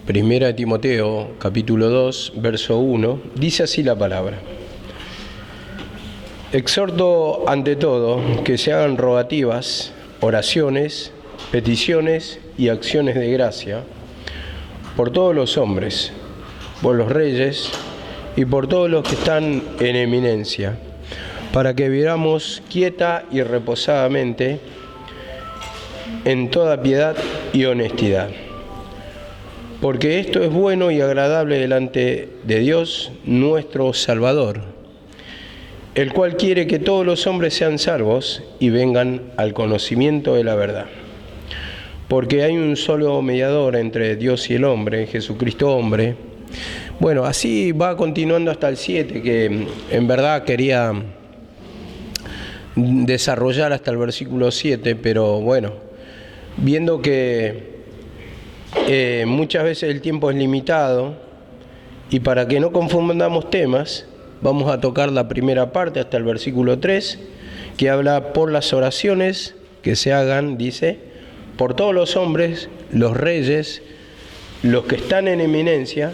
Primera de Timoteo, capítulo 2, verso 1, dice así la palabra. Exhorto ante todo que se hagan rogativas, oraciones, peticiones y acciones de gracia por todos los hombres, por los reyes y por todos los que están en eminencia, para que vivamos quieta y reposadamente en toda piedad y honestidad. Porque esto es bueno y agradable delante de Dios, nuestro Salvador, el cual quiere que todos los hombres sean salvos y vengan al conocimiento de la verdad. Porque hay un solo mediador entre Dios y el hombre, Jesucristo hombre. Bueno, así va continuando hasta el 7, que en verdad quería desarrollar hasta el versículo 7, pero bueno, viendo que muchas veces el tiempo es limitado y para que no confundamos temas, vamos a tocar la primera parte hasta el versículo 3, que habla por las oraciones que se hagan, dice, por todos los hombres, los reyes, los que están en eminencia,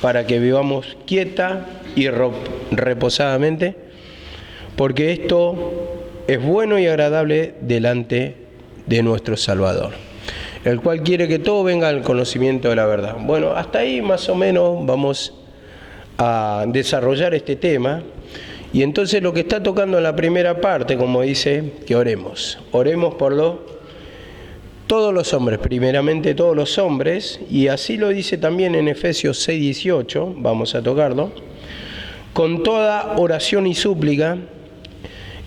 para que vivamos quieta y reposadamente, porque esto es bueno y agradable delante de nuestro Salvador, el cual quiere que todo venga al conocimiento de la verdad. Bueno, hasta ahí más o menos vamos a desarrollar este tema. Y entonces lo que está tocando en la primera parte, como dice, que oremos. Oremos por todos los hombres, primeramente todos los hombres, y así lo dice también en Efesios 6:18, vamos a tocarlo, con toda oración y súplica,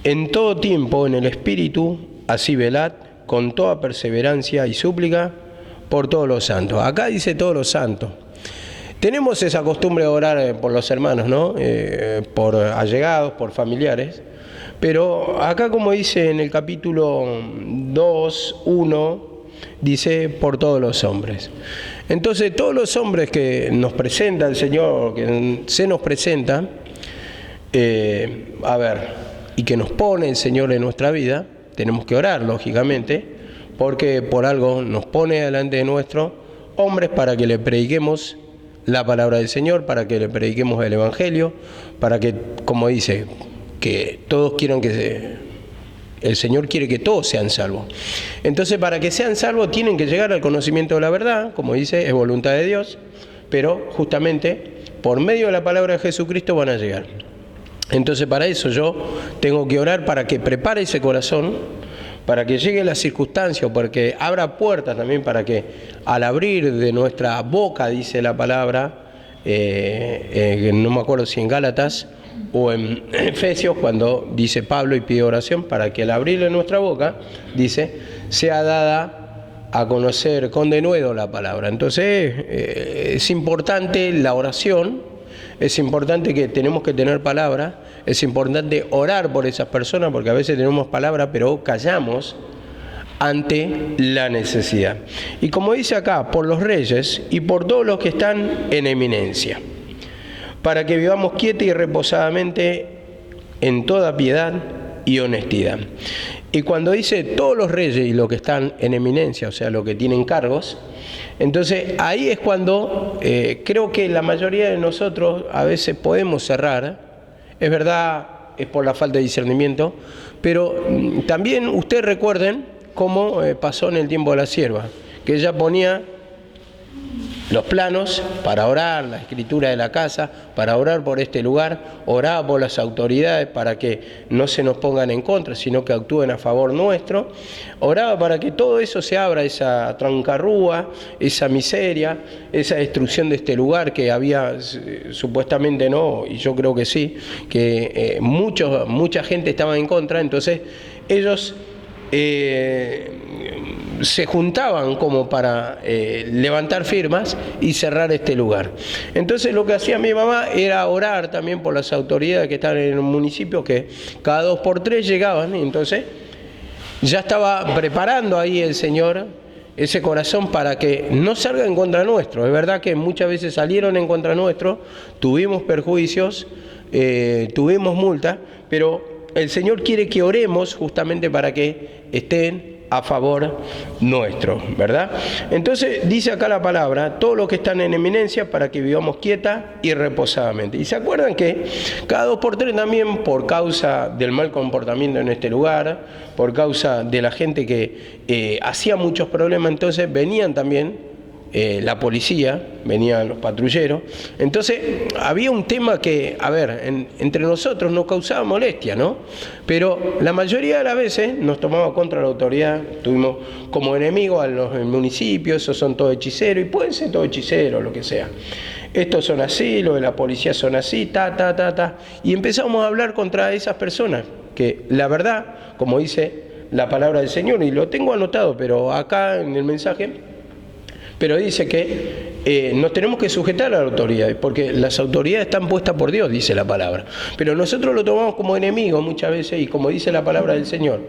en todo tiempo en el Espíritu, así velad, con toda perseverancia y súplica por todos los santos. Acá dice todos los santos. Tenemos esa costumbre de orar por los hermanos, ¿no? Por allegados, por familiares. Pero acá, como dice en el capítulo 2, 1, dice por todos los hombres. Entonces, todos los hombres que nos presenta el Señor, que se nos presenta, y que nos pone el Señor en nuestra vida, tenemos que orar, lógicamente, porque por algo nos pone delante de nuestros hombres para que le prediquemos la palabra del Señor, para que le prediquemos el Evangelio, para que, como dice, que todos quieran el Señor quiere que todos sean salvos. Entonces, para que sean salvos tienen que llegar al conocimiento de la verdad, como dice, es voluntad de Dios, pero justamente por medio de la palabra de Jesucristo van a llegar. Entonces, para eso yo tengo que orar para que prepare ese corazón, para que llegue la circunstancia, o para que abra puertas también, para que al abrir de nuestra boca, dice la palabra, no me acuerdo si en Gálatas o en Efesios, cuando dice Pablo y pide oración, para que al abrir de nuestra boca, dice, sea dada a conocer con denuedo la palabra. Entonces, es importante la oración. Es importante que tenemos que tener palabra, es importante orar por esas personas, porque a veces tenemos palabra, pero callamos ante la necesidad. Y como dice acá, por los reyes y por todos los que están en eminencia, para que vivamos quieta y reposadamente en toda piedad y honestidad. Y cuando dice todos los reyes y los que están en eminencia, o sea, los que tienen cargos, entonces ahí es cuando creo que la mayoría de nosotros a veces podemos cerrar. Es verdad, es por la falta de discernimiento, pero también ustedes recuerden cómo pasó en el tiempo de la sierva, que ella ponía los planos para orar, la escritura de la casa, para orar por este lugar, oraba por las autoridades para que no se nos pongan en contra, sino que actúen a favor nuestro, oraba para que todo eso se abra, esa trancarrúa, esa miseria, esa destrucción de este lugar que había supuestamente no, y yo creo que sí, que mucha gente estaba en contra. Entonces ellos se juntaban como para levantar firmas y cerrar este lugar. Entonces lo que hacía mi mamá era orar también por las autoridades que estaban en el municipio, que cada 2 por 3 llegaban, y entonces ya estaba preparando ahí el Señor ese corazón para que no salga en contra nuestro. Es verdad que muchas veces salieron en contra nuestro, tuvimos perjuicios, tuvimos multa, pero el Señor quiere que oremos justamente para que estén a favor nuestro, ¿verdad? Entonces dice acá la palabra, todos los que están en eminencia para que vivamos quieta y reposadamente. Y se acuerdan que cada 2 por 3 también, por causa del mal comportamiento en este lugar, por causa de la gente que hacía muchos problemas, entonces venían también la policía, venían los patrulleros. Entonces había un tema que, a ver, entre nosotros nos causaba molestia, ¿no? Pero la mayoría de las veces nos tomaba contra la autoridad, tuvimos como enemigos a los municipios, esos son todos hechiceros, y pueden ser todos hechiceros, lo que sea. Estos son así, los de la policía son así, y empezamos a hablar contra esas personas, que la verdad, como dice la palabra del Señor, y lo tengo anotado, pero acá en el mensaje, pero dice que nos tenemos que sujetar a la autoridad, porque las autoridades están puestas por Dios, dice la palabra. Pero nosotros lo tomamos como enemigo muchas veces, y como dice la palabra del Señor,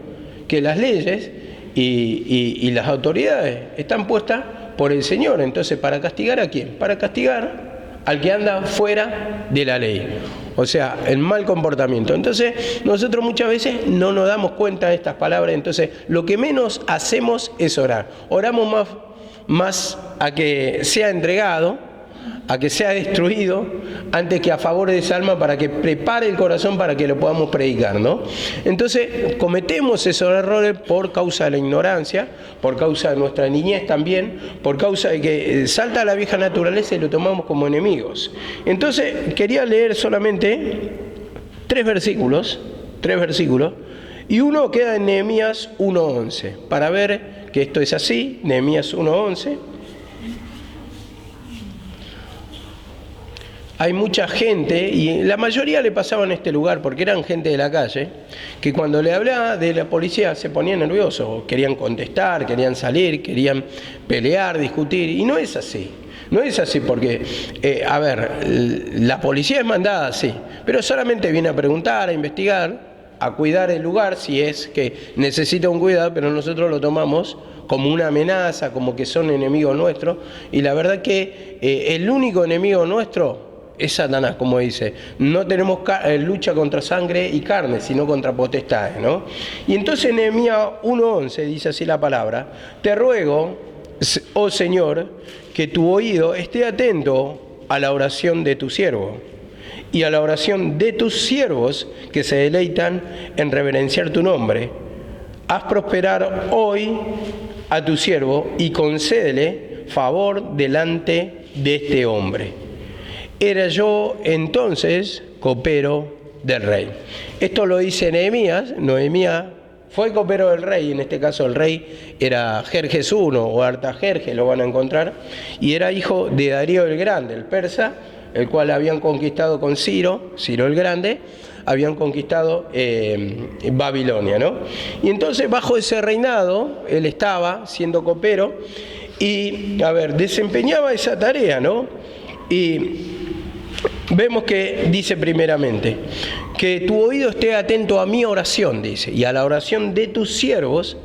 que las leyes y las autoridades están puestas por el Señor. Entonces, ¿para castigar a quién? Para castigar al que anda fuera de la ley, o sea, el mal comportamiento. Entonces, nosotros muchas veces no nos damos cuenta de estas palabras. Entonces, lo que menos hacemos es orar. Oramos más a que sea entregado, a que sea destruido, antes que a favor de esa alma, para que prepare el corazón para que lo podamos predicar, ¿no? Entonces cometemos esos errores por causa de la ignorancia, por causa de nuestra niñez también, por causa de que salta la vieja naturaleza y lo tomamos como enemigos. Entonces quería leer solamente 3 versículos, y uno queda en Nehemías 1:11, para ver que esto es así. Nehemías 1:11. Hay mucha gente, y la mayoría le pasaba en este lugar, porque eran gente de la calle, que cuando le hablaba de la policía se ponían nerviosos, querían contestar, querían salir, querían pelear, discutir, y no es así. No es así porque, a ver, la policía es mandada, sí, pero solamente viene a preguntar, a investigar, a cuidar el lugar si es que necesita un cuidado, pero nosotros lo tomamos como una amenaza, como que son enemigos nuestros, y la verdad que el único enemigo nuestro es Satanás, como dice. No tenemos lucha contra sangre y carne, sino contra potestades, ¿no? Y entonces en Nehemías 1:11 dice así la palabra: te ruego, oh Señor, que tu oído esté atento a la oración de tu siervo y a la oración de tus siervos que se deleitan en reverenciar tu nombre. Haz prosperar hoy a tu siervo y concédele favor delante de este hombre. Era yo entonces copero del rey. Esto lo dice Nehemías. Nehemías fue copero del rey, en este caso el rey era Jerjes I o Artajerjes, lo van a encontrar, y era hijo de Darío el Grande, el persa, el cual habían conquistado con Ciro el Grande, habían conquistado Babilonia, ¿no? Y entonces bajo ese reinado él estaba siendo copero y, a ver, desempeñaba esa tarea, ¿no? Y vemos que dice primeramente que tu oído esté atento a mi oración, dice, y a la oración de tus siervos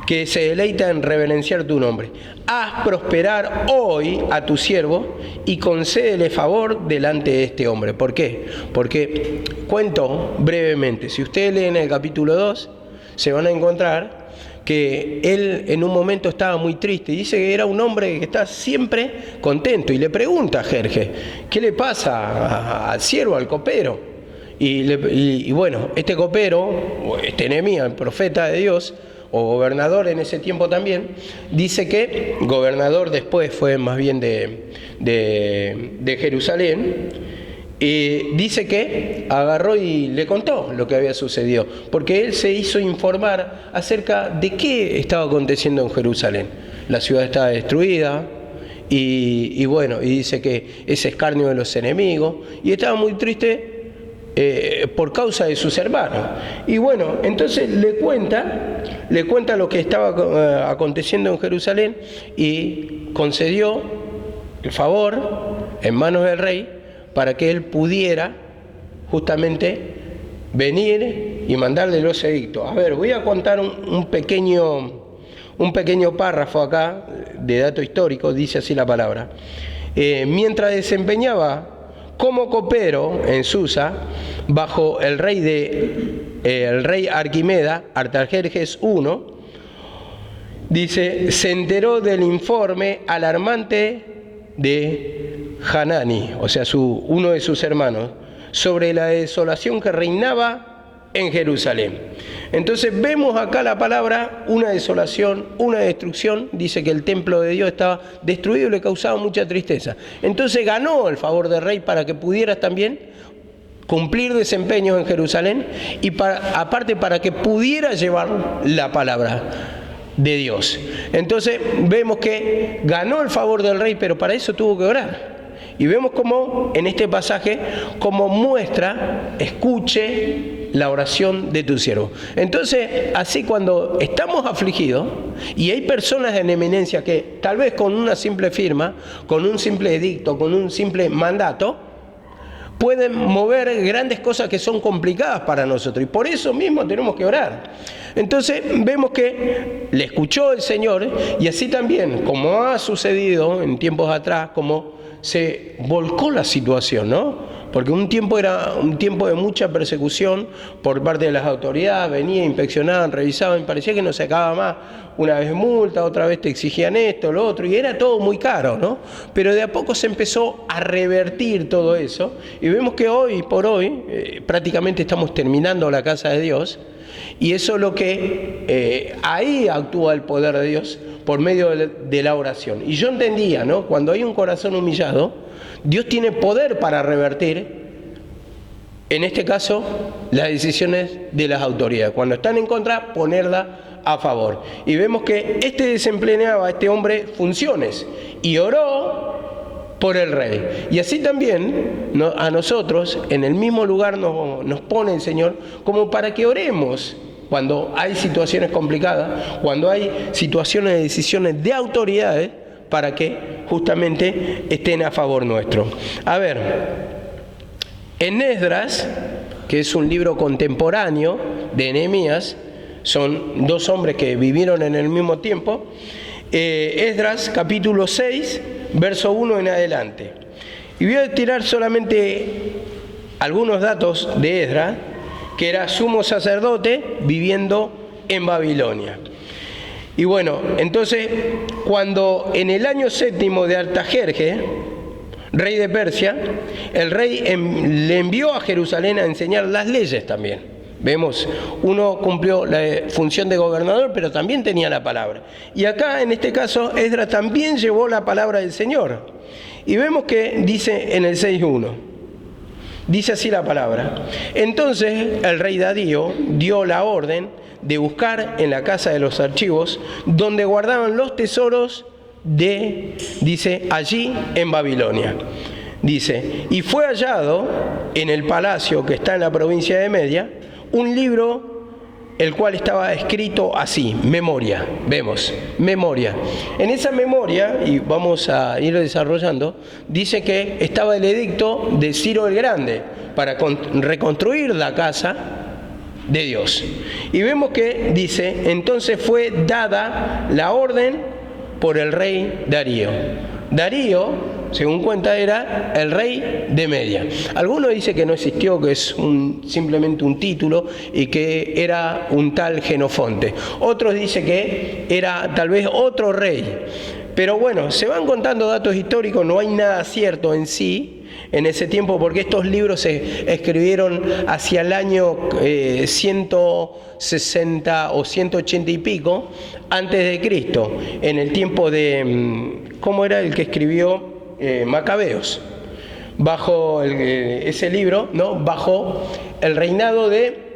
que se deleita en reverenciar tu nombre. Haz prosperar hoy a tu siervo y concédele favor delante de este hombre. ¿Por qué? Porque, cuento brevemente, si ustedes leen el capítulo 2, se van a encontrar que él en un momento estaba muy triste, y dice que era un hombre que está siempre contento, y le pregunta a Jerjes, ¿qué le pasa al siervo, al copero? Y bueno, este copero, este Nehemías, el profeta de Dios, o gobernador en ese tiempo también, dice que, gobernador después fue más bien de Jerusalén, y dice que agarró y le contó lo que había sucedido, porque él se hizo informar acerca de qué estaba aconteciendo en Jerusalén. La ciudad estaba destruida, y bueno, y dice que es escarnio de los enemigos, y estaba muy triste por causa de sus hermanos. Y bueno, entonces le cuenta lo que estaba aconteciendo en Jerusalén, y concedió el favor en manos del rey para que él pudiera justamente venir y mandarle los edictos. A ver, voy a contar un pequeño párrafo acá de dato histórico. Dice así la palabra: mientras desempeñaba como copero en Susa, bajo el rey Arquimeda, Artajerjes I, dice, se enteró del informe alarmante de Hanani, o sea, uno de sus hermanos, sobre la desolación que reinaba en Jerusalén. Entonces vemos acá la palabra, una desolación, una destrucción. Dice que el templo de Dios estaba destruido y le causaba mucha tristeza. Entonces ganó el favor del rey para que pudiera también cumplir desempeños en Jerusalén y aparte para que pudiera llevar la palabra de Dios. Entonces vemos que ganó el favor del rey, pero para eso tuvo que orar. Y vemos cómo en este pasaje, como muestra, escuche la oración de tu siervo. Entonces, así cuando estamos afligidos y hay personas en eminencia que tal vez con una simple firma, con un simple edicto, con un simple mandato, pueden mover grandes cosas que son complicadas para nosotros. Y por eso mismo tenemos que orar. Entonces vemos que le escuchó el Señor y así también, como ha sucedido en tiempos atrás, como se volcó la situación, ¿no? Porque un tiempo era un tiempo de mucha persecución por parte de las autoridades, venían, inspeccionaban, revisaban, parecía que no se acababa más, una vez multa, otra vez te exigían esto, lo otro, y era todo muy caro, ¿no? Pero de a poco se empezó a revertir todo eso, y vemos que hoy por hoy prácticamente estamos terminando la casa de Dios, y eso es lo que ahí actúa el poder de Dios por medio de la oración. Y yo entendía, ¿no? Cuando hay un corazón humillado, Dios tiene poder para revertir, en este caso, las decisiones de las autoridades. Cuando están en contra, ponerla a favor. Y vemos que desempleaba a este hombre funciones y oró por el rey. Y así también a nosotros, en el mismo lugar nos pone el Señor como para que oremos cuando hay situaciones complicadas, cuando hay situaciones de decisiones de autoridades, para que justamente estén a favor nuestro. A ver, en Esdras, que es un libro contemporáneo de Nehemías, son dos hombres que vivieron en el mismo tiempo, Esdras capítulo 6, verso 1 en adelante. Y voy a tirar solamente algunos datos de Esdras, que era sumo sacerdote viviendo en Babilonia. Y bueno, entonces, cuando en el año 7 de Artajerjes, rey de Persia, el rey le envió a Jerusalén a enseñar las leyes también. Vemos, uno cumplió la función de gobernador, pero también tenía la palabra. Y acá, en este caso, Esdras también llevó la palabra del Señor. Y vemos que dice en el 6.1, dice así la palabra. Entonces el rey Darío dio la orden de buscar en la casa de los archivos donde guardaban los tesoros dice, allí en Babilonia. Dice, y fue hallado en el palacio que está en la provincia de Media, un libro el cual estaba escrito así, memoria, vemos, memoria. En esa memoria, y vamos a ir desarrollando, dice que estaba el edicto de Ciro el Grande para reconstruir la casa de Dios. Y vemos que dice, entonces fue dada la orden por el rey Darío. Darío, según cuenta, era el rey de Media. Algunos dicen que no existió, que es simplemente un título y que era un tal Genofonte. Otros dicen que era tal vez otro rey. Pero bueno, se van contando datos históricos, no hay nada cierto en sí en ese tiempo, porque estos libros se escribieron hacia el año 160 o 180 y pico antes de Cristo, en el tiempo de, ¿cómo era el que escribió? Macabeos, bajo ese libro, ¿no? Bajo el reinado de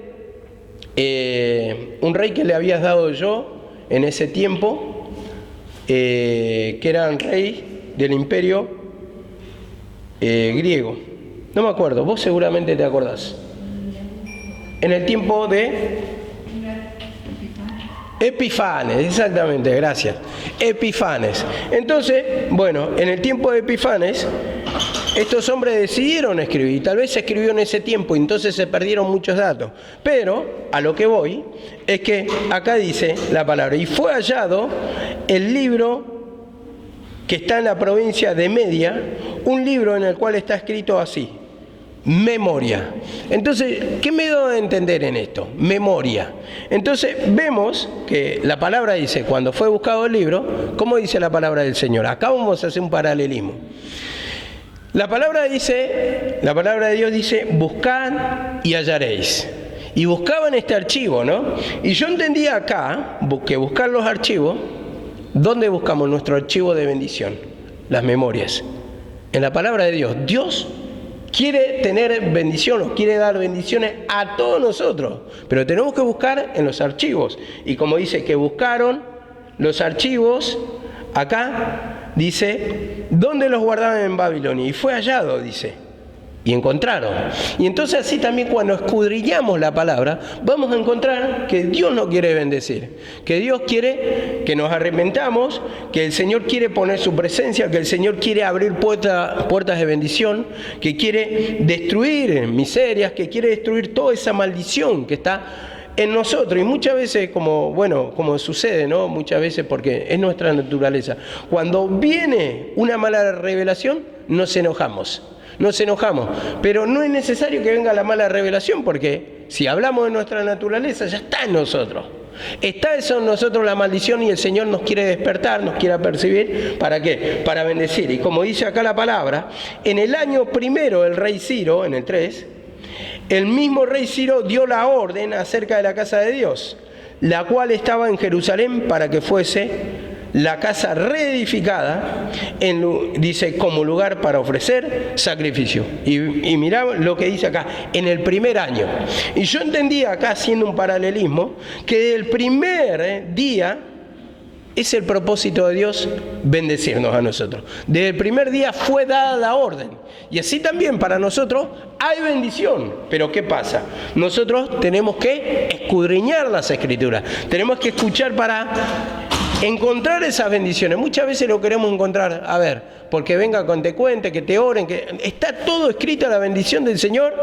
un rey que le habías dado yo en ese tiempo, que era el rey del imperio griego. No me acuerdo, vos seguramente te acordás. En el tiempo de Epifanes, exactamente, gracias. Epifanes. Entonces, bueno, en el tiempo de Epifanes, estos hombres decidieron escribir, y tal vez se escribió en ese tiempo, y entonces se perdieron muchos datos. Pero, a lo que voy, es que acá dice la palabra, y fue hallado el libro que está en la provincia de Media, un libro en el cual está escrito así, memoria. Entonces, ¿qué me doy a entender en esto? Memoria. Entonces, vemos que la palabra dice, cuando fue buscado el libro, ¿cómo dice la palabra del Señor? Acá vamos a hacer un paralelismo. La palabra de Dios dice, buscad y hallaréis. Y buscaban este archivo, ¿no? Y yo entendía acá que buscar los archivos, ¿dónde buscamos nuestro archivo de bendición? Las memorias. En la palabra de Dios. Dios quiere tener bendición, quiere dar bendiciones a todos nosotros, pero tenemos que buscar en los archivos. Y como dice que buscaron los archivos, acá dice, ¿dónde los guardaban en Babilonia? Y fue hallado, dice, y encontraron. Y entonces así también cuando escudriñamos la palabra, vamos a encontrar que Dios nos quiere bendecir, que Dios quiere que nos arrepentamos, que el Señor quiere poner su presencia, que el Señor quiere abrir puertas de bendición, que quiere destruir miserias, que quiere destruir toda esa maldición que está en nosotros. Y muchas veces, como sucede, ¿no? Muchas veces porque es nuestra naturaleza. Cuando viene una mala revelación, nos enojamos, pero no es necesario que venga la mala revelación, porque si hablamos de nuestra naturaleza, ya está en nosotros. Está eso en nosotros la maldición, y el Señor nos quiere despertar, nos quiere apercibir. ¿Para qué? Para bendecir. Y como dice acá la palabra, en el año primero del rey Ciro, en el 3, el mismo rey Ciro dio la orden acerca de la casa de Dios, la cual estaba en Jerusalén, para que fuese la casa reedificada, dice, como lugar para ofrecer sacrificio. Y mirá lo que dice acá, en el primer año. Y yo entendía acá, haciendo un paralelismo, que el primer día es el propósito de Dios bendecirnos a nosotros. Desde el primer día fue dada la orden. Y así también para nosotros hay bendición. Pero ¿qué pasa? Nosotros tenemos que escudriñar las Escrituras. Tenemos que escuchar para encontrar esas bendiciones. Muchas veces lo queremos encontrar, porque venga con te cuente, que te oren, que está todo escrita la bendición del Señor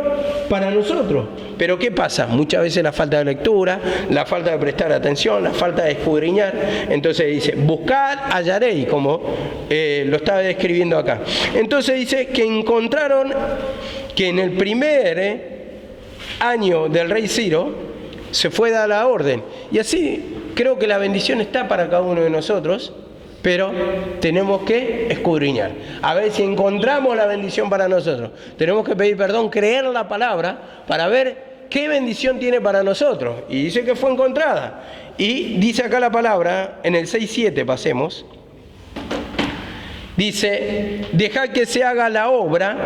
para nosotros. Pero ¿qué pasa? Muchas veces la falta de lectura, la falta de prestar atención, la falta de escudriñar. Entonces dice, buscad, hallaréis, como lo estaba describiendo acá. Entonces dice que encontraron que en el primer año del rey Ciro se fue dada la orden. Y así creo que la bendición está para cada uno de nosotros, pero tenemos que escudriñar. A ver si encontramos la bendición para nosotros. Tenemos que pedir perdón, creer la palabra para ver qué bendición tiene para nosotros. Y dice que fue encontrada. Y dice acá la palabra, en el 6:7 pasemos, dice, dejad que se haga la obra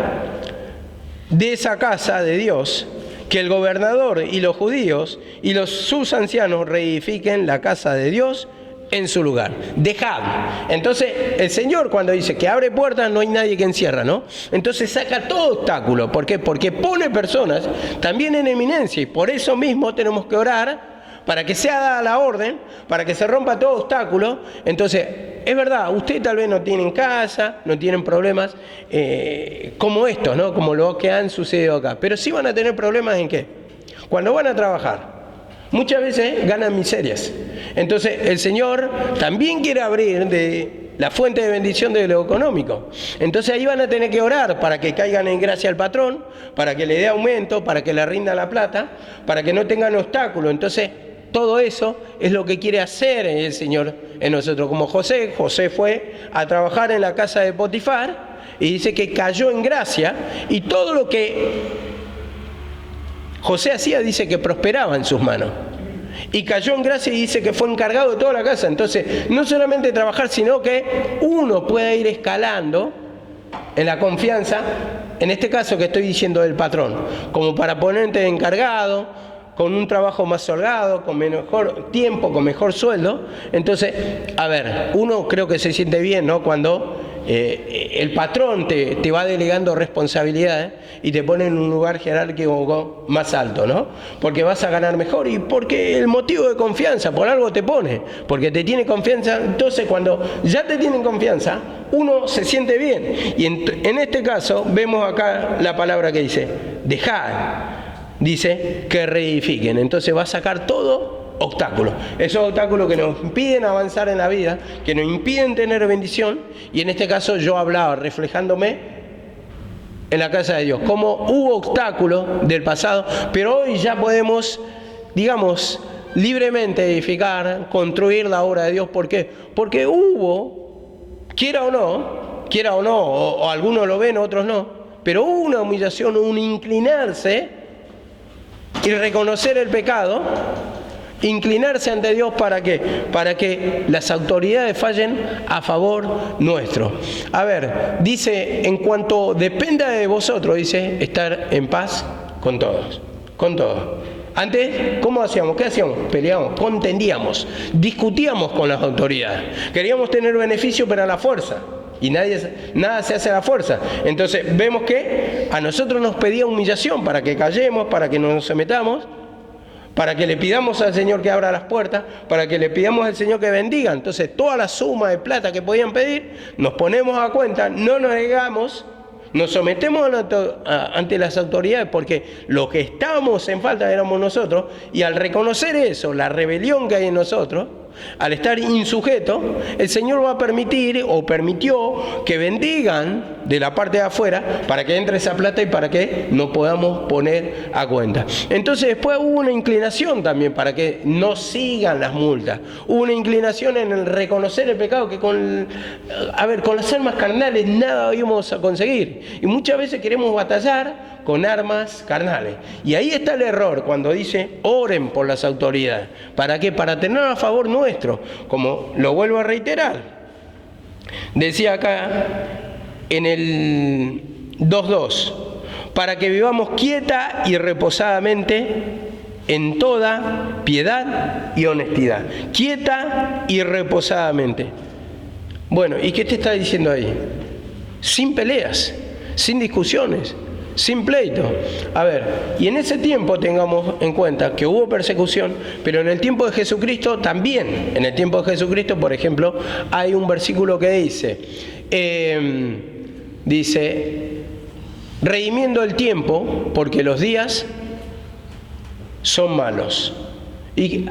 de esa casa de Dios, que el gobernador y los judíos y sus ancianos reedifiquen la casa de Dios en su lugar. Dejad. Entonces, el Señor cuando dice que abre puertas, no hay nadie que encierra, ¿no? Entonces saca todo obstáculo. ¿Por qué? Porque pone personas también en eminencia, y por eso mismo tenemos que orar para que sea dada la orden, para que se rompa todo obstáculo. Entonces, es verdad, ustedes tal vez no tienen casa, no tienen problemas como estos, ¿no? Como lo que han sucedido acá. Pero sí van a tener problemas ¿en qué? Cuando van a trabajar. Muchas veces ganan miserias. Entonces, el Señor también quiere abrir de la fuente de bendición de lo económico. Entonces ahí van a tener que orar para que caigan en gracia al patrón, para que le dé aumento, para que le rinda la plata, para que no tengan obstáculos. Entonces, todo eso es lo que quiere hacer el Señor en nosotros. Como José fue a trabajar en la casa de Potifar y dice que cayó en gracia, y todo lo que José hacía dice que prosperaba en sus manos. Y cayó en gracia y dice que fue encargado de toda la casa. Entonces, no solamente trabajar, sino que uno puede ir escalando en la confianza, en este caso que estoy diciendo del patrón, como para ponerte encargado, con un trabajo más holgado, con mejor tiempo, con mejor sueldo. Entonces, uno creo que se siente bien, ¿no? Cuando el patrón te va delegando responsabilidades y te pone en un lugar jerárquico más alto, ¿no? Porque vas a ganar mejor, y porque el motivo de confianza, por algo te pone, porque te tiene confianza. Entonces, cuando ya te tienen confianza, uno se siente bien. Y en este caso, vemos acá la palabra que dice, dejad. Dice que reedifiquen. Entonces va a sacar todo obstáculos. Esos obstáculos que nos impiden avanzar en la vida, que nos impiden tener bendición. Y en este caso yo hablaba reflejándome en la casa de Dios. Como hubo obstáculos del pasado, pero hoy ya podemos, digamos, libremente edificar, construir la obra de Dios. ¿Por qué? Porque hubo, quiera o no, o algunos lo ven, otros no, pero hubo una humillación, un inclinarse y reconocer el pecado, inclinarse ante Dios. ¿Para qué? Para que las autoridades fallen a favor nuestro. A ver, dice, en cuanto dependa de vosotros, dice, estar en paz con todos, con todos. Antes, ¿cómo hacíamos? ¿Qué hacíamos? Peleábamos, contendíamos, discutíamos con las autoridades. Queríamos tener beneficio, pero a la fuerza. Y nada se hace a la fuerza. Entonces, vemos que a nosotros nos pedía humillación para que callemos, para que no nos sometamos, para que le pidamos al Señor que abra las puertas, para que le pidamos al Señor que bendiga. Entonces, toda la suma de plata que podían pedir, nos ponemos a cuenta, no nos negamos, nos sometemos ante las autoridades, porque lo que estábamos en falta éramos nosotros, y al reconocer eso, la rebelión que hay en nosotros, al estar insujetos, el Señor va a permitir, o permitió, que bendigan de la parte de afuera para que entre esa plata y para que nos podamos poner a cuenta. Entonces después hubo una inclinación también para que no sigan las multas. Hubo una inclinación en el reconocer el pecado, que con las armas carnales nada íbamos a conseguir. Y muchas veces queremos batallar con armas carnales. Y ahí está el error cuando dice, oren por las autoridades. ¿Para qué? Para tener a favor nuestro. Como lo vuelvo a reiterar. Decía acá en el 2.2, para que vivamos quieta y reposadamente en toda piedad y honestidad. Quieta y reposadamente. Bueno, ¿y qué te está diciendo ahí? Sin peleas, sin discusiones, sin pleito. A ver, y en ese tiempo tengamos en cuenta que hubo persecución, pero en el tiempo de Jesucristo también. En el tiempo de Jesucristo, por ejemplo, hay un versículo que dice, redimiendo el tiempo, porque los días son malos. ¿Y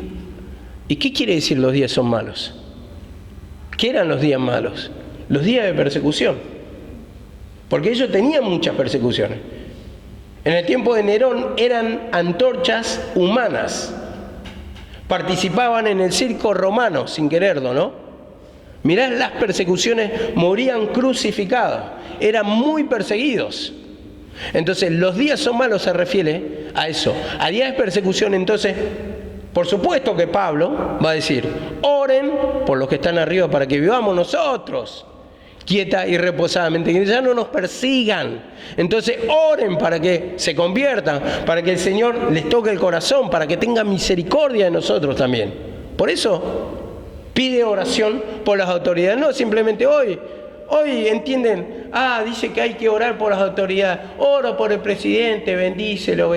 qué quiere decir los días son malos? ¿Qué eran los días malos? Los días de persecución. Porque ellos tenían muchas persecuciones. En el tiempo de Nerón eran antorchas humanas. Participaban en el circo romano, sin quererlo, ¿no? Mirá las persecuciones, morían crucificados. Eran muy perseguidos. Entonces, los días son malos se refiere a eso, a días de persecución. Entonces, por supuesto que Pablo va a decir, oren por los que están arriba para que vivamos nosotros quieta y reposadamente, que ya no nos persigan. Entonces oren para que se conviertan, para que el Señor les toque el corazón, para que tenga misericordia de nosotros también. Por eso pide oración por las autoridades, no simplemente hoy entienden, dice que hay que orar por las autoridades, oro por el presidente, bendícelo,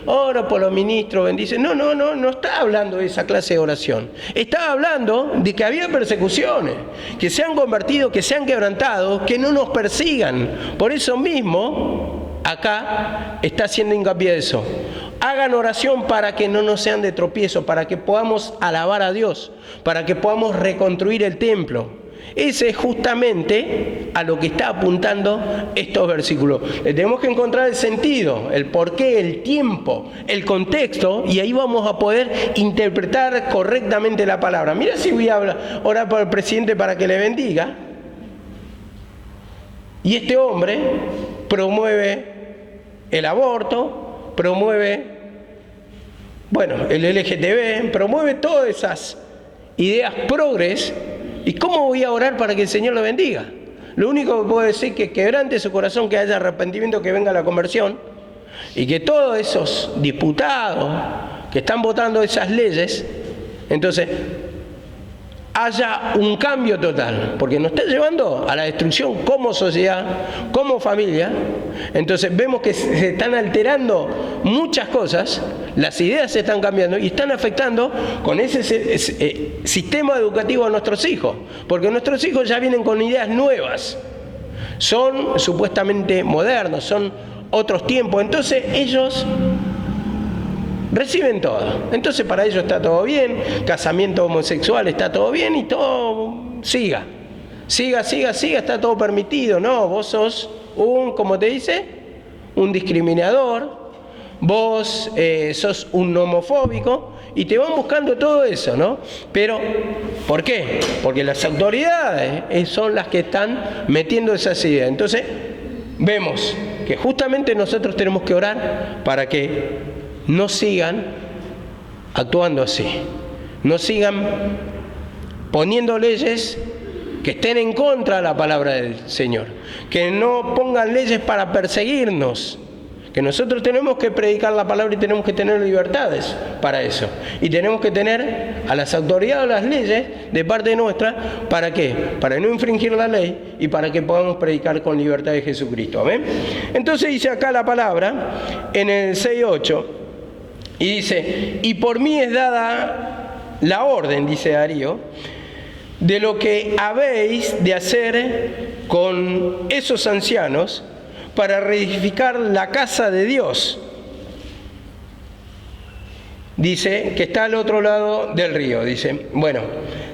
oro por los ministros, bendícelo. No está hablando de esa clase de oración. Está hablando de que había persecuciones, que se han convertido, que se han quebrantado, que no nos persigan. Por eso mismo, acá está haciendo hincapié de eso. Hagan oración para que no nos sean de tropiezo, para que podamos alabar a Dios, para que podamos reconstruir el templo. Ese es justamente a lo que está apuntando estos versículos. Le tenemos que encontrar el sentido, el porqué, el tiempo, el contexto, y ahí vamos a poder interpretar correctamente la palabra. Mira, si voy a orar por el presidente para que le bendiga, y este hombre promueve el aborto, promueve, el LGTB, promueve todas esas ideas progres. ¿Y cómo voy a orar para que el Señor lo bendiga? Lo único que puedo decir es que quebrante su corazón, que haya arrepentimiento, que venga la conversión, y que todos esos diputados que están votando esas leyes, entonces haya un cambio total, porque nos está llevando a la destrucción como sociedad, como familia. Entonces vemos que se están alterando muchas cosas, las ideas se están cambiando y están afectando con ese sistema educativo a nuestros hijos, porque nuestros hijos ya vienen con ideas nuevas, son supuestamente modernos, son otros tiempos, entonces ellos reciben todo. Entonces para ellos está todo bien, casamiento homosexual está todo bien y todo siga, está todo permitido. No, vos sos ¿cómo te dice? Un discriminador, vos sos un homofóbico, y te van buscando todo eso, ¿no? Pero, ¿por qué? Porque las autoridades son las que están metiendo esas ideas. Entonces, vemos que justamente nosotros tenemos que orar para que no sigan actuando así, no sigan poniendo leyes que estén en contra de la palabra del Señor, que no pongan leyes para perseguirnos, que nosotros tenemos que predicar la palabra y tenemos que tener libertades para eso. Y tenemos que tener a las autoridades, las leyes de parte nuestra, ¿para qué? Para no infringir la ley y para que podamos predicar con libertad de Jesucristo. ¿Amén? Entonces dice acá la palabra, en el 6:8, y dice, y por mí es dada la orden, dice Darío, de lo que habéis de hacer con esos ancianos para reedificar la casa de Dios. Dice que está al otro lado del río. Dice, bueno,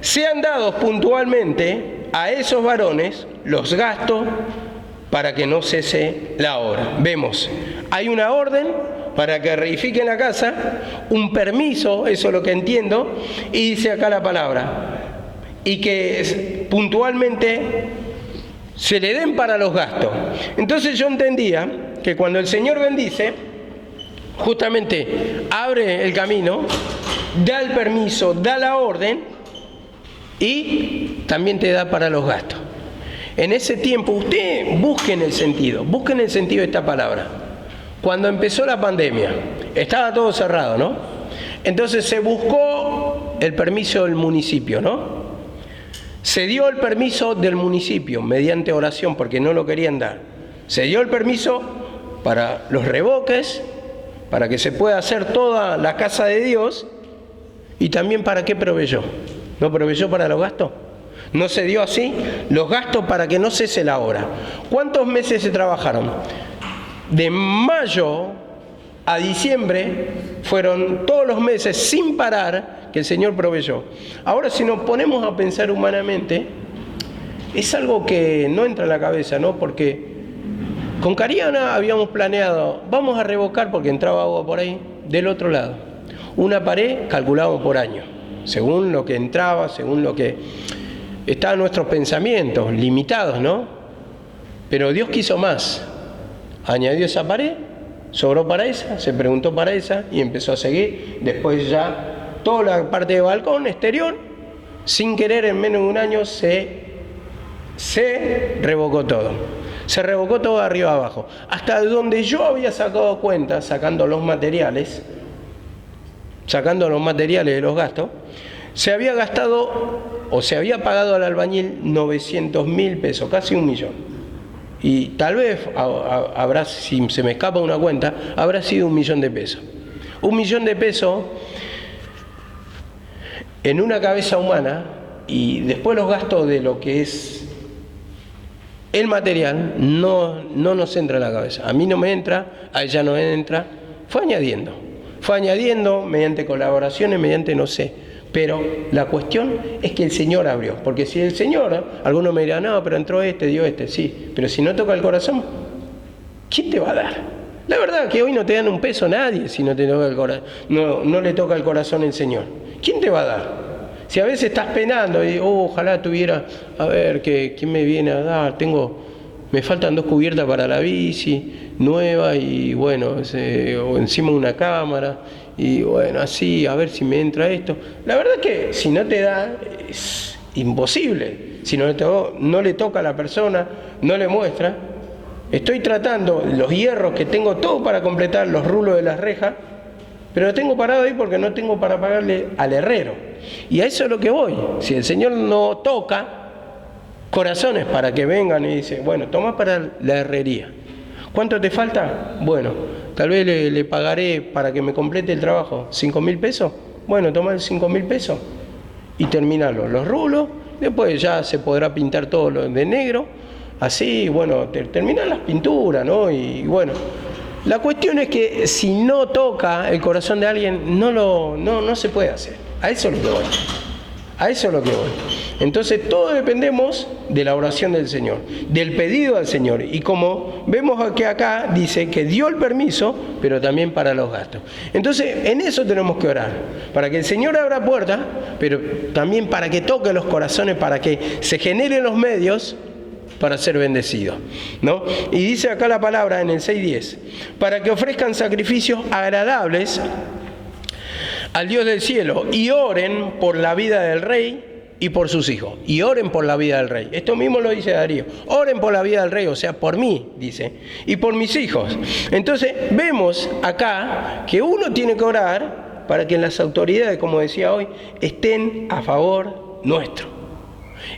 sean dados puntualmente a esos varones los gastos para que no cese la obra. Vemos, hay una orden para que reedifiquen la casa, un permiso, eso es lo que entiendo, y dice acá la palabra, y que puntualmente se le den para los gastos. Entonces yo entendía que cuando el Señor bendice, justamente abre el camino, da el permiso, da la orden y también te da para los gastos. En ese tiempo, usted busquen el sentido de esta palabra. Cuando empezó la pandemia, estaba todo cerrado, ¿no? Entonces se buscó el permiso del municipio, ¿no? Se dio el permiso del municipio mediante oración porque no lo querían dar. Se dio el permiso para los revoques, para que se pueda hacer toda la casa de Dios, y también para qué proveyó. ¿No proveyó para los gastos? ¿No se dio así los gastos para que no cese la obra? ¿Cuántos meses se trabajaron? De mayo a diciembre fueron todos los meses sin parar que el Señor proveyó. Ahora, si nos ponemos a pensar humanamente, es algo que no entra en la cabeza, ¿no? Porque con Cariana habíamos planeado, vamos a revocar, porque entraba agua por ahí, del otro lado. Una pared calculábamos por año, según lo que entraba, según lo que estaban nuestros pensamientos, limitados, ¿no? Pero Dios quiso más. Añadió esa pared, sobró para esa, se preguntó para esa y empezó a seguir. Después ya toda la parte de balcón exterior, sin querer, en menos de un año se revocó todo. Se revocó todo de arriba abajo. Hasta donde yo había sacado cuenta, sacando los materiales de los gastos, se había gastado o se había pagado al albañil 900.000 pesos, casi 1 millón. Y tal vez habrá, si se me escapa una cuenta, habrá sido 1 millón de pesos. 1 millón de pesos en una cabeza humana, y después los gastos de lo que es el material no nos entra en la cabeza. A mí no me entra, a ella no entra. Fue añadiendo mediante colaboraciones, mediante no sé. Pero la cuestión es que el Señor abrió. Porque si el Señor, algunos me dirán, no, pero entró dio sí. Pero si no toca el corazón, ¿quién te va a dar? La verdad que hoy no te dan un peso nadie si no te toca el corazón, no le toca el corazón el Señor. ¿Quién te va a dar? Si a veces estás penando y ojalá tuviera, a ver, ¿quién me viene a dar? Me faltan 2 cubiertas para la bici, nueva, y bueno, o encima una cámara, y bueno, así, a ver si me entra esto. La verdad que si no te da, es imposible. Si no le toca a la persona, no le muestra. Estoy tratando los hierros que tengo todo para completar los rulos de las rejas, pero lo tengo parado ahí porque no tengo para pagarle al herrero. Y a eso es lo que voy. Si el Señor no toca corazones para que vengan y dice, bueno, toma para la herrería. ¿Cuánto te falta? Bueno, tal vez le pagaré para que me complete el trabajo 5.000 pesos. Bueno, toma 5.000 pesos y terminarlo. Los rulos, después ya se podrá pintar todo lo de negro. Así, bueno, terminan las pinturas, ¿no? Y bueno, la cuestión es que si no toca el corazón de alguien, no se puede hacer. A eso es lo que voy. Entonces todos dependemos de la oración del Señor, del pedido al Señor. Y como vemos que acá dice que dio el permiso, pero también para los gastos. Entonces en eso tenemos que orar, para que el Señor abra puertas, pero también para que toque los corazones, para que se generen los medios para ser bendecidos, ¿no? Y dice acá la palabra en el 6:10, para que ofrezcan sacrificios agradables al Dios del cielo y oren por la vida del rey y por sus hijos. Y oren por la vida del rey. Esto mismo lo dice Darío. Oren por la vida del rey, o sea, por mí, dice, y por mis hijos. Entonces vemos acá que uno tiene que orar para que las autoridades, como decía hoy, estén a favor nuestro.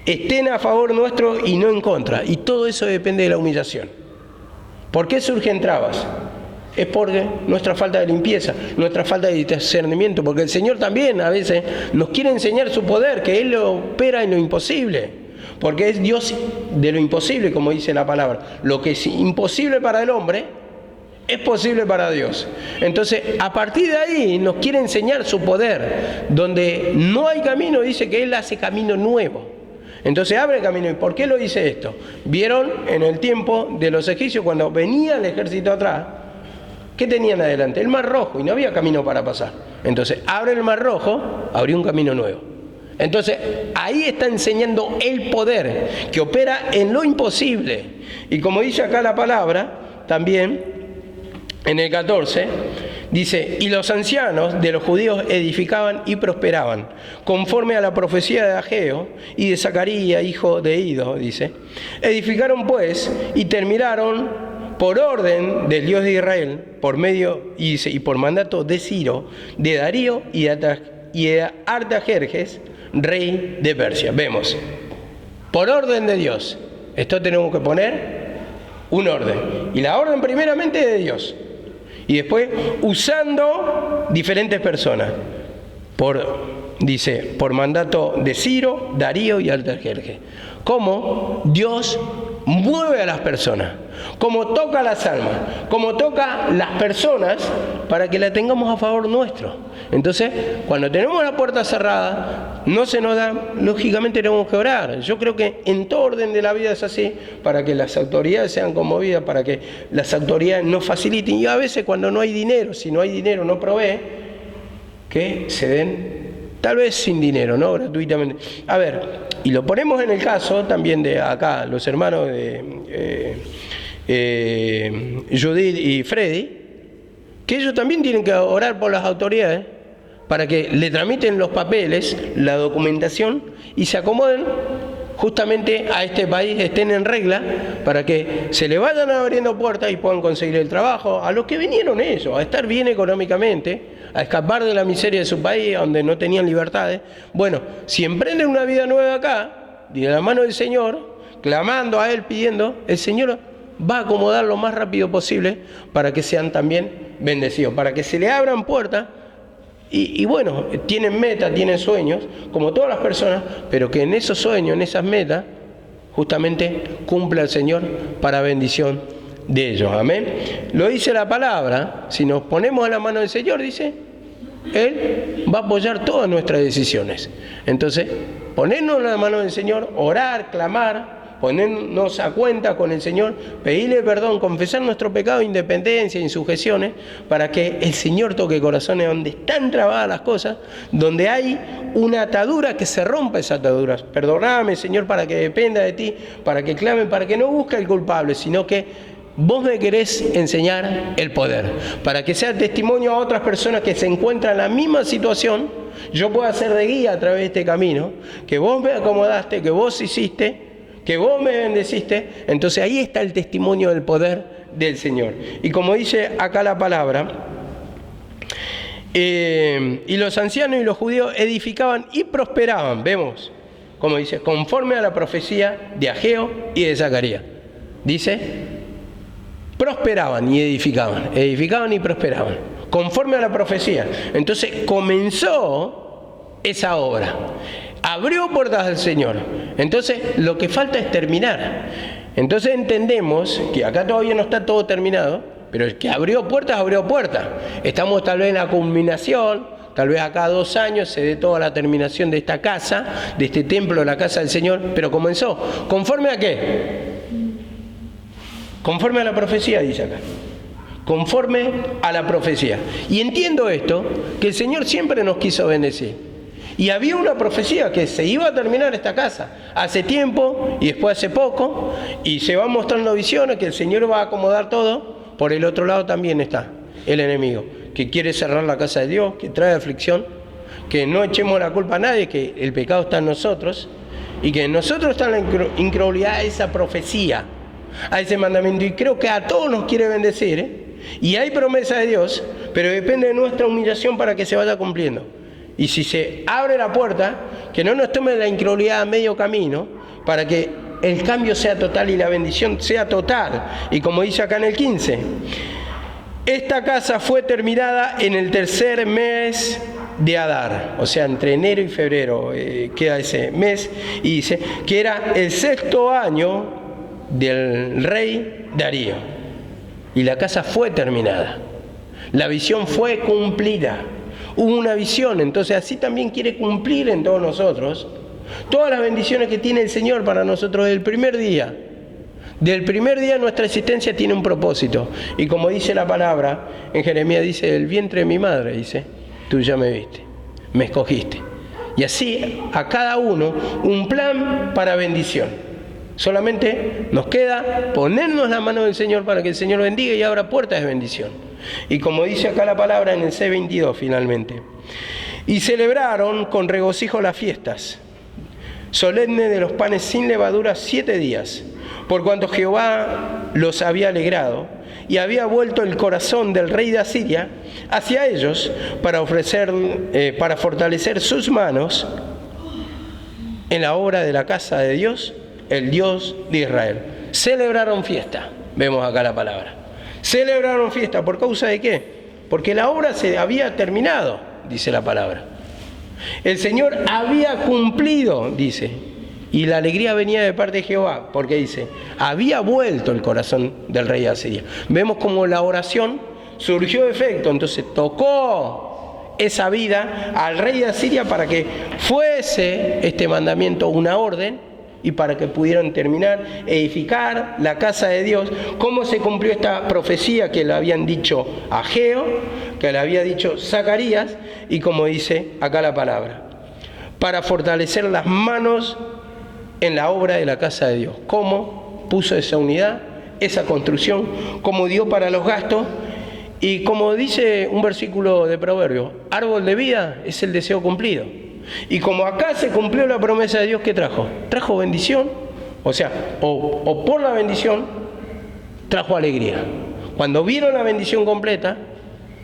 Estén a favor nuestro y no en contra. Y todo eso depende de la humillación. ¿Por qué surgen trabas? Es porque nuestra falta de limpieza, nuestra falta de discernimiento, porque el Señor también a veces nos quiere enseñar su poder, que Él lo opera en lo imposible, porque es Dios de lo imposible, como dice la palabra. Lo que es imposible para el hombre es posible para Dios. Entonces, a partir de ahí nos quiere enseñar su poder. Donde no hay camino, dice que Él hace camino nuevo. Entonces abre camino. ¿Y por qué lo dice esto? Vieron en el tiempo de los egipcios, cuando venía el ejército atrás, ¿qué tenían adelante? El Mar Rojo, y no había camino para pasar. Entonces, abre el Mar Rojo, abrió un camino nuevo. Entonces, ahí está enseñando el poder que opera en lo imposible. Y como dice acá la palabra, también, en el 14, dice, y los ancianos de los judíos edificaban y prosperaban, conforme a la profecía de Ageo y de Zacarías, hijo de Ido, dice. Edificaron pues y terminaron por orden del Dios de Israel, por medio y por mandato de Ciro, de Darío y de Artajerjes, rey de Persia. Vemos, por orden de Dios. Esto tenemos que poner un orden. Y la orden primeramente de Dios. Y después usando diferentes personas. Dice, por mandato de Ciro, Darío y Artajerjes. Cómo Dios mueve a las personas, cómo toca las almas, cómo toca las personas para que la tengamos a favor nuestro. Entonces, cuando tenemos la puerta cerrada, no se nos da, lógicamente tenemos que orar. Yo creo que en todo orden de la vida es así, para que las autoridades sean conmovidas, para que las autoridades nos faciliten. Y a veces cuando no hay dinero, si no hay dinero no provee, que se den, tal vez sin dinero, ¿no? Gratuitamente. A ver, y lo ponemos en el caso también de acá, los hermanos de Judith y Freddy, que ellos también tienen que orar por las autoridades para que le tramiten los papeles, la documentación y se acomoden justamente a este país, estén en regla, para que se le vayan abriendo puertas y puedan conseguir el trabajo a los que vinieron ellos, a estar bien económicamente, a escapar de la miseria de su país, donde no tenían libertades. Bueno, si emprenden una vida nueva acá, de la mano del Señor, clamando a Él, pidiendo, el Señor va a acomodar lo más rápido posible para que sean también bendecidos, para que se le abran puertas. Y bueno, tienen metas, tienen sueños, como todas las personas, pero que en esos sueños, en esas metas, justamente cumpla el Señor para bendición de ellos. Amén. Lo dice la palabra, si nos ponemos a la mano del Señor, dice, Él va a apoyar todas nuestras decisiones. Entonces, ponernos en la mano del Señor, orar, clamar, ponernos a cuenta con el Señor, pedirle perdón, confesar nuestro pecado, independencia, insujeciones, para que el Señor toque corazones donde están trabadas las cosas, donde hay una atadura, que se rompa esa atadura. Perdóname, Señor, para que dependa de ti, para que clame, para que no busque el culpable, sino que vos me querés enseñar el poder, para que sea testimonio a otras personas que se encuentran en la misma situación, yo pueda ser de guía a través de este camino, que vos me acomodaste, que vos hiciste, que vos me bendeciste. Entonces ahí está el testimonio del poder del Señor. Y como dice acá la palabra, y los ancianos y los judíos edificaban y prosperaban, vemos, como dice, conforme a la profecía de Ageo y de Zacarías. Dice, prosperaban y edificaban y prosperaban, conforme a la profecía. Entonces comenzó esa obra. Abrió puertas al Señor. Entonces, lo que falta es terminar. Entonces entendemos que acá todavía no está todo terminado, pero el que abrió puertas, abrió puertas. Estamos tal vez en la culminación, tal vez acá a 2 años se dé toda la terminación de esta casa, de este templo, de la casa del Señor, pero comenzó. ¿Conforme a qué? Conforme a la profecía, dice acá. Conforme a la profecía. Y entiendo esto, que el Señor siempre nos quiso bendecir. Y había una profecía que se iba a terminar esta casa hace tiempo y después hace poco, y se van mostrando visiones que el Señor va a acomodar todo. Por el otro lado también está el enemigo, que quiere cerrar la casa de Dios, que trae aflicción, que no echemos la culpa a nadie, que el pecado está en nosotros, y que en nosotros está la incredulidad a esa profecía, a ese mandamiento. Y creo que a todos nos quiere bendecir, ¿eh? Y hay promesa de Dios, pero depende de nuestra humillación para que se vaya cumpliendo. Y si se abre la puerta, que no nos tome la incredulidad a medio camino, para que el cambio sea total y la bendición sea total. Y como dice acá en el 15, esta casa fue terminada en el 3er mes de Adar, o sea, entre enero y febrero queda ese mes, y dice que era el 6º año del rey Darío. Y la casa fue terminada, la visión fue cumplida. Hubo una visión, entonces así también quiere cumplir en todos nosotros todas las bendiciones que tiene el Señor para nosotros desde el primer día. Del primer día nuestra existencia tiene un propósito. Y como dice la palabra, en Jeremías dice, del vientre de mi madre, dice, tú ya me viste, me escogiste. Y así a cada uno un plan para bendición. Solamente nos queda ponernos la mano del Señor para que el Señor bendiga y abra puertas de bendición. Y como dice acá la palabra en el C22 finalmente, y celebraron con regocijo las fiestas solemnes de los panes sin levadura 7 días, por cuanto Jehová los había alegrado y había vuelto el corazón del rey de Asiria hacia ellos para fortalecer sus manos en la obra de la casa de Dios, el Dios de Israel. Celebraron fiesta, vemos acá la palabra. Celebraron fiesta, ¿por causa de qué? Porque la obra se había terminado, dice la palabra. El Señor había cumplido, dice, y la alegría venía de parte de Jehová, porque dice, había vuelto el corazón del rey de Asiria. Vemos como la oración surgió de efecto, entonces tocó esa vida al rey de Asiria para que fuese este mandamiento una orden y para que pudieran terminar, edificar la casa de Dios. ¿Cómo se cumplió esta profecía que le habían dicho a Ageo, que le había dicho Zacarías, y como dice acá la palabra? Para fortalecer las manos en la obra de la casa de Dios. ¿Cómo puso esa unidad, esa construcción? ¿Cómo dio para los gastos? Y como dice un versículo de Proverbios, árbol de vida es el deseo cumplido. Y como acá se cumplió la promesa de Dios, ¿qué trajo? Trajo bendición, o sea, o por la bendición trajo alegría. Cuando vieron la bendición completa,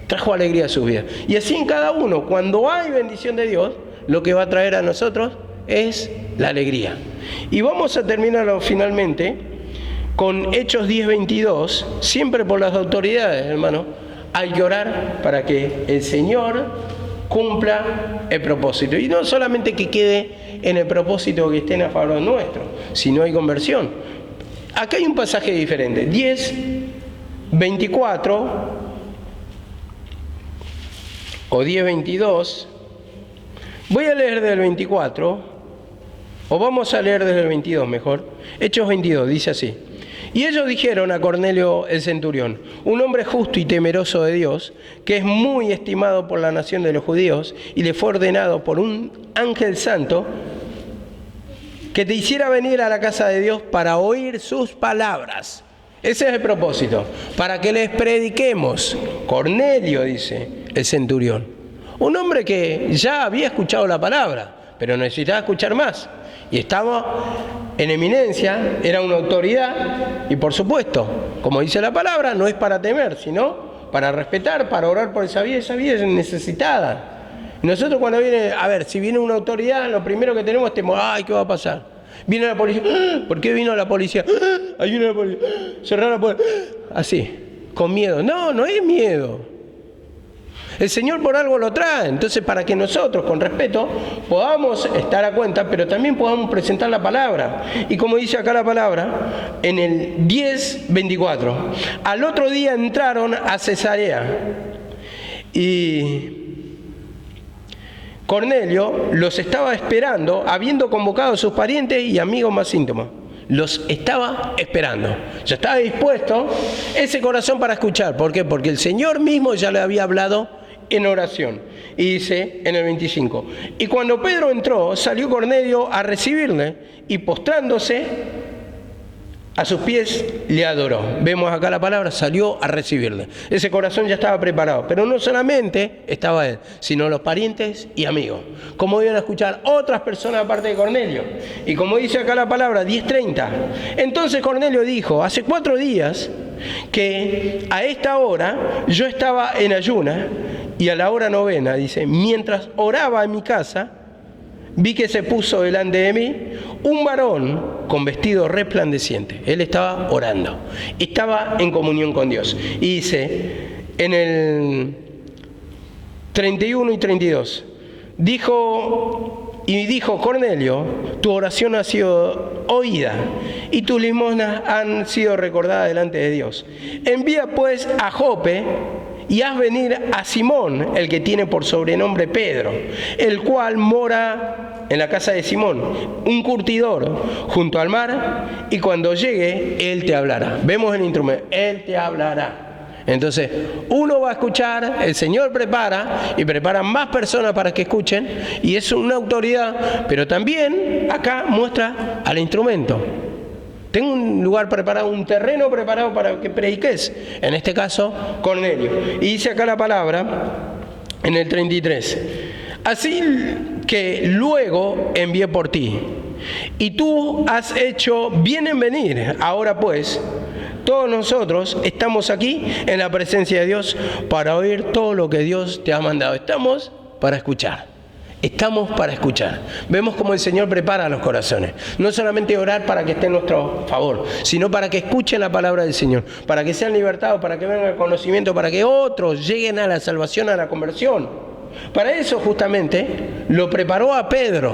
trajo alegría a sus vidas. Y así en cada uno, cuando hay bendición de Dios, lo que va a traer a nosotros es la alegría. Y vamos a terminarlo finalmente con Hechos 10:22, siempre por las autoridades, hermano. Hay que orar para que el Señor cumpla el propósito. Y no solamente que quede en el propósito que estén a favor nuestro, sino hay conversión. Acá hay un pasaje diferente. 10:24 o 10:22. Voy a leer desde el 24, o vamos a leer desde el 22 mejor. Hechos 22, dice así. Y ellos dijeron a Cornelio el centurión, un hombre justo y temeroso de Dios, que es muy estimado por la nación de los judíos, y le fue ordenado por un ángel santo que te hiciera venir a la casa de Dios para oír sus palabras. Ese es el propósito, para que les prediquemos. Cornelio, dice el centurión, un hombre que ya había escuchado la palabra, pero necesitaba escuchar más. Y estaba en eminencia, era una autoridad, y por supuesto, como dice la palabra, no es para temer, sino para respetar, para orar por esa vida es necesitada. Y nosotros cuando viene, si viene una autoridad, lo primero que tenemos es temor, ¿qué va a pasar? Viene la policía, ¿por qué vino la policía? Ahí viene la policía, cerrar la puerta, así, con miedo. No, no es miedo. El Señor por algo lo trae, entonces para que nosotros con respeto podamos estar a cuenta, pero también podamos presentar la palabra. Y como dice acá la palabra, en el 10:24, al otro día entraron a Cesarea y Cornelio los estaba esperando, habiendo convocado a sus parientes y amigos más íntimos. Los estaba esperando. Ya estaba dispuesto ese corazón para escuchar. ¿Por qué? Porque el Señor mismo ya le había hablado en oración. Y dice en el 25, y cuando Pedro entró, salió Cornelio a recibirle y postrándose a sus pies le adoró. Vemos acá la palabra, salió a recibirle. Ese corazón ya estaba preparado, pero no solamente estaba él, sino los parientes y amigos. Como iban a escuchar otras personas aparte de Cornelio. Y como dice acá la palabra, 10:30. Entonces Cornelio dijo, hace 4 días que a esta hora yo estaba en ayuna y a la hora 9, dice, mientras oraba en mi casa, vi que se puso delante de mí un varón con vestido resplandeciente. Él estaba orando, estaba en comunión con Dios. Y dice, en el 31 y 32, dijo Cornelio, tu oración ha sido oída y tus limosnas han sido recordadas delante de Dios. Envía pues a Jope y haz venir a Simón, el que tiene por sobrenombre Pedro, el cual mora en la casa de Simón, un curtidor, junto al mar, y cuando llegue, él te hablará. Vemos el instrumento, él te hablará. Entonces, uno va a escuchar, el Señor prepara, y prepara más personas para que escuchen, y es una autoridad, pero también acá muestra al instrumento. Tengo un lugar preparado, un terreno preparado para que prediques. En este caso, Cornelio. Y dice acá la palabra, en el 33. Así que luego envié por ti, y tú has hecho bien en venir. Ahora pues, todos nosotros estamos aquí en la presencia de Dios para oír todo lo que Dios te ha mandado. Estamos para escuchar. Estamos para escuchar. Vemos cómo el Señor prepara los corazones. No solamente orar para que esté en nuestro favor, sino para que escuchen la palabra del Señor, para que sean libertados, para que vengan al conocimiento, para que otros lleguen a la salvación, a la conversión. Para eso justamente lo preparó a Pedro,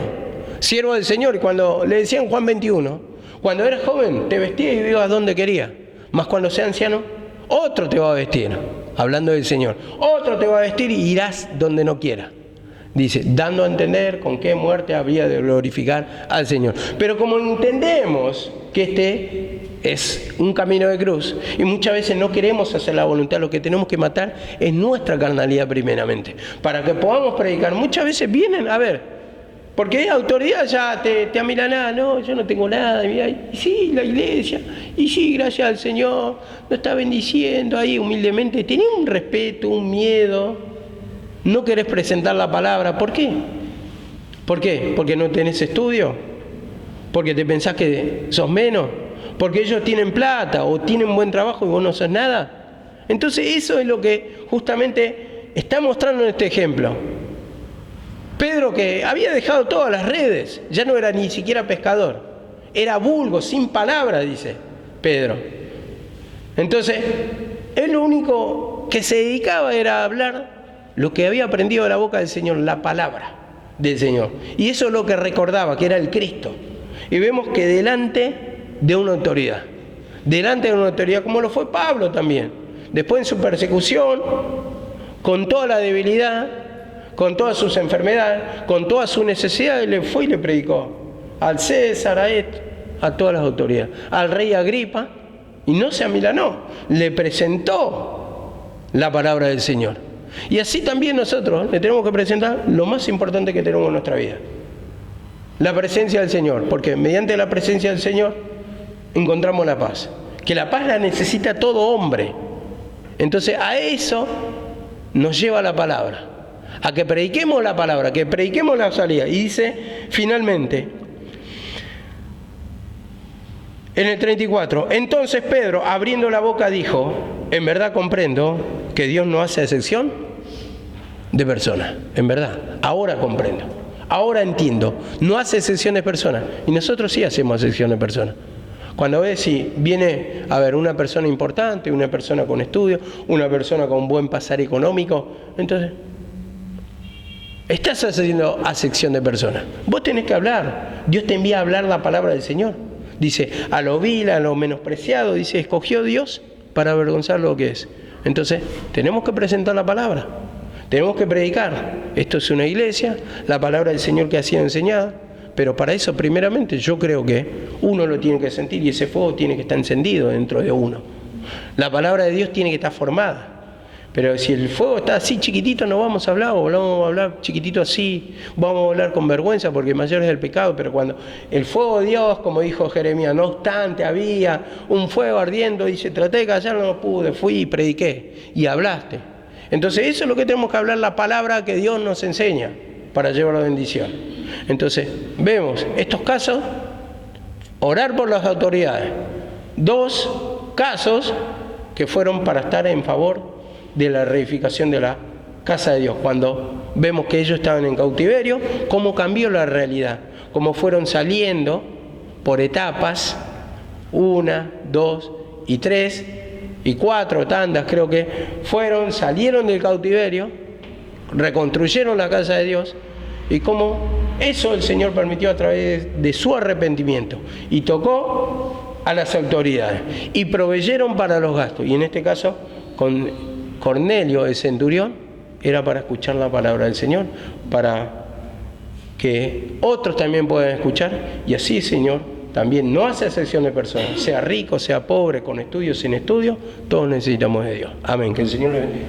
siervo del Señor. Y cuando le decían Juan 21, cuando eras joven te vestías y ibas donde querías, mas cuando seas anciano, otro te va a vestir, hablando del Señor. Otro te va a vestir y irás donde no quieras. Dice, dando a entender con qué muerte habría de glorificar al Señor. Pero como entendemos que este es un camino de cruz y muchas veces no queremos hacer la voluntad, lo que tenemos que matar es nuestra carnalidad primeramente. Para que podamos predicar, muchas veces vienen, a ver, porque hay autoridad ya te amilanada, no, yo no tengo nada, y sí, la iglesia, y sí, gracias al Señor, nos está bendiciendo ahí humildemente. Tenés un respeto, un miedo. No querés presentar la palabra. ¿Por qué? ¿Por qué? ¿Porque no tenés estudio? ¿Porque te pensás que sos menos? ¿Porque ellos tienen plata o tienen buen trabajo y vos no sos nada? Entonces eso es lo que justamente está mostrando en este ejemplo. Pedro, que había dejado todas las redes, ya no era ni siquiera pescador. Era vulgo, sin palabra, dice Pedro. Entonces, él lo único que se dedicaba era a hablar lo que había aprendido de la boca del Señor, la palabra del Señor. Y eso es lo que recordaba, que era el Cristo. Y vemos que delante de una autoridad, como lo fue Pablo también. Después en su persecución, con toda la debilidad, con todas sus enfermedades, con todas sus necesidades, él fue y le predicó al César, a todas las autoridades, al rey Agripa, y no se amilanó, le presentó la palabra del Señor. Y así también nosotros le tenemos que presentar lo más importante que tenemos en nuestra vida, la presencia del Señor, porque mediante la presencia del Señor encontramos la paz, que la paz la necesita todo hombre. Entonces a eso nos lleva la palabra, a que prediquemos la palabra, que prediquemos la salida. Y dice finalmente en el 34, entonces Pedro, abriendo la boca, dijo, en verdad comprendo que Dios no hace excepción de personas, en verdad, ahora comprendo, ahora entiendo, no hace excepción de personas, y nosotros sí hacemos excepción de personas. Cuando ves si viene a ver una persona importante, una persona con estudio, una persona con buen pasar económico, entonces estás haciendo acepción de personas. Vos tenés que hablar, Dios te envía a hablar la palabra del Señor. Dice, a lo vil, a lo menospreciado, dice, escogió Dios para avergonzar lo que es. Entonces, tenemos que presentar la palabra. Tenemos que predicar. Esto es una iglesia, la palabra del Señor que ha sido enseñada, pero para eso primeramente yo creo que uno lo tiene que sentir y ese fuego tiene que estar encendido dentro de uno. La palabra de Dios tiene que estar formada. Pero si el fuego está así chiquitito, no vamos a hablar, o vamos a hablar chiquitito así, vamos a hablar con vergüenza porque mayor es el pecado. Pero cuando el fuego de Dios, como dijo Jeremías, no obstante había un fuego ardiendo, dice, traté de callar, no pude, fui y prediqué y hablaste. Entonces eso es lo que tenemos que hablar, la palabra que Dios nos enseña para llevar la bendición. Entonces vemos estos casos, orar por las autoridades. 2 casos que fueron para estar en favor de la reedificación de la casa de Dios. Cuando vemos que ellos estaban en cautiverio, cómo cambió la realidad, cómo fueron saliendo por etapas, 1, 2 y 3 y 4 tandas, creo que salieron del cautiverio, reconstruyeron la casa de Dios, y cómo eso el Señor permitió a través de su arrepentimiento, y tocó a las autoridades, y proveyeron para los gastos, y en este caso con Cornelio, el centurión, era para escuchar la palabra del Señor, para que otros también puedan escuchar, y así el Señor también no hace excepción de personas, sea rico, sea pobre, con estudios, sin estudios, todos necesitamos de Dios. Amén, que el Señor le bendiga.